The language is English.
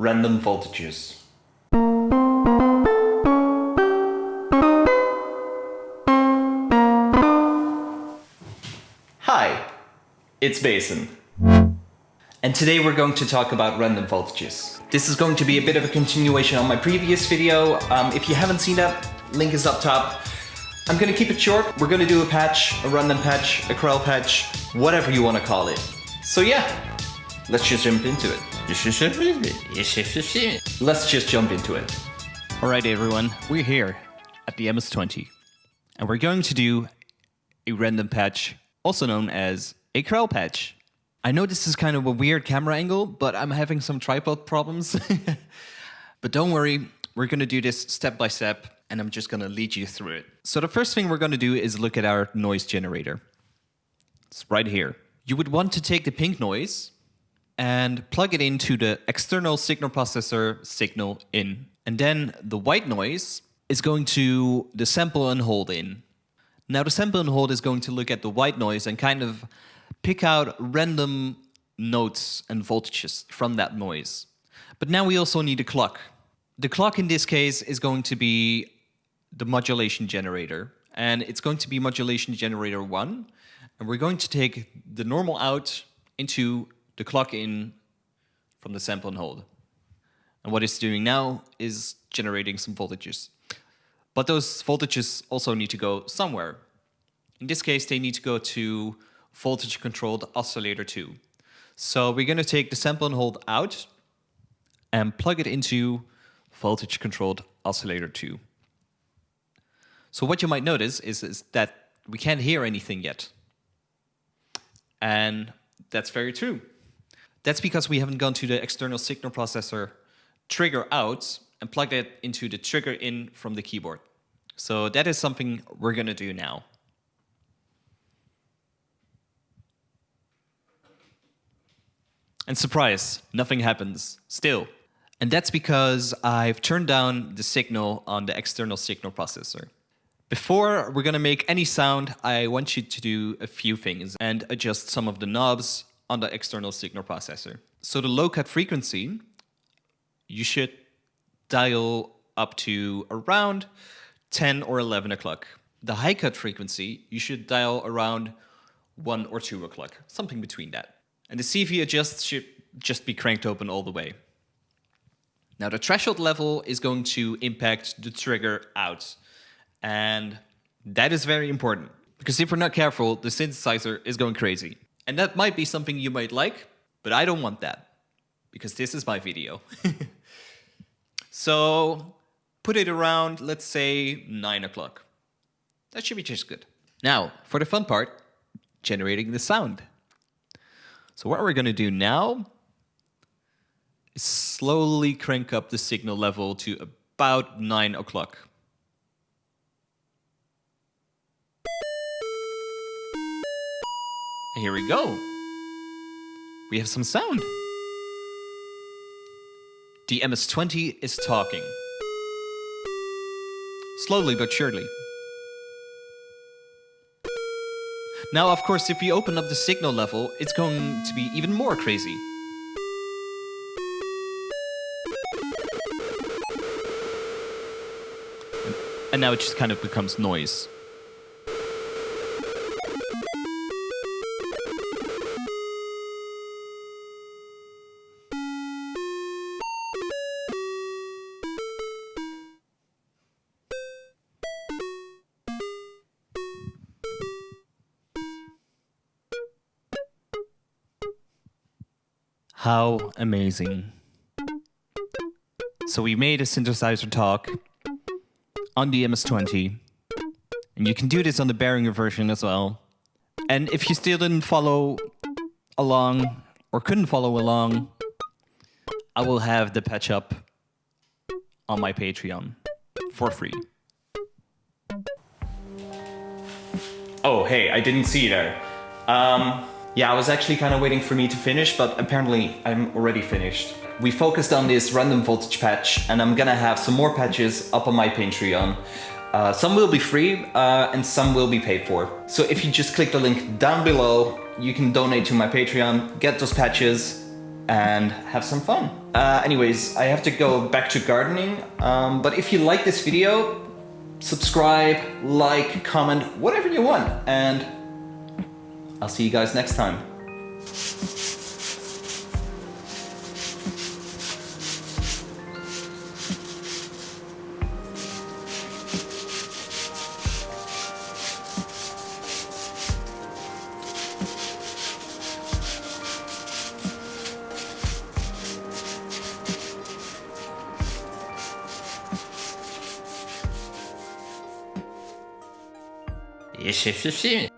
random voltages. Hi, it's BÄSN. And today we're going to talk about random voltages. This is going to be a bit of a continuation on my previous video. If you haven't seen that, link is up top. I'm gonna keep it short. We're gonna do a patch, a random patch, a Krell patch, whatever you wanna call it. So yeah, let's just jump into it. Let's just jump into it. Alright everyone, we're here at the MS20 and we're going to do a random patch, also known as a Krell patch. I know this is kind of a weird camera angle, but I'm having some tripod problems. But don't worry, we're gonna do this step by step and I'm just gonna lead you through it. So the first thing we're gonna do is look at our noise generator. It's right here. You would want to take the pink noise and plug it into the external signal processor signal in. And then the white noise is going to the sample and hold in. Now the sample and hold is going to look at the white noise and kind of pick out random notes and voltages from that noise. But now we also need a clock. The clock in this case is going to be the modulation generator. And it's going to be modulation generator 1. And we're going to take the normal out into the clock in from the sample and hold. And what it's doing now is generating some voltages. But those voltages also need to go somewhere. In this case, they need to go to voltage controlled oscillator 2. So we're going to take the sample and hold out and plug it into voltage controlled oscillator 2. So what you might notice is that we can't hear anything yet. And that's very true. That's because we haven't gone to the external signal processor trigger out and plugged it into the trigger in from the keyboard. So that is something we're going to do now. And surprise, nothing happens still. And that's because I've turned down the signal on the external signal processor. Before we're gonna make any sound, I want you to do a few things and adjust some of the knobs on the external signal processor. So the low cut frequency, you should dial up to around 10 or 11 o'clock. The high cut frequency, you should dial around 1 or 2 o'clock, something between that. And the CV adjust should just be cranked open all the way. Now the threshold level is going to impact the trigger out. And that is very important, because if we're not careful, the synthesizer is going crazy. And that might be something you might like, but I don't want that, because this is my video. So put it around, let's say, 9 o'clock. That should be just good. Now, for the fun part, generating the sound. So what we're going to do now is slowly crank up the signal level to about 9 o'clock. Here we go. We have some sound. The MS20 is talking. Slowly but surely. Now, of course, if we open up the signal level, it's going to be even more crazy. And now it just kind of becomes noise. How amazing. So we made a synthesizer talk on the MS20, and you can do this on the Behringer version as well. And if you still didn't follow along or couldn't follow along, I will have the patch up on my Patreon for free. Oh, hey, I didn't see you there. Yeah, I was actually kind of waiting for me to finish, but apparently I'm already finished. We focused on this random voltage patch, and I'm gonna have some more patches up on my Patreon. Some will be free, and some will be paid for. So if you just click the link down below, you can donate to my Patreon, get those patches, and have some fun. Anyways, I have to go back to gardening. But if you like this video, subscribe, like, comment, whatever you want. And I'll see you guys next time. Yes, yes, yes, yes.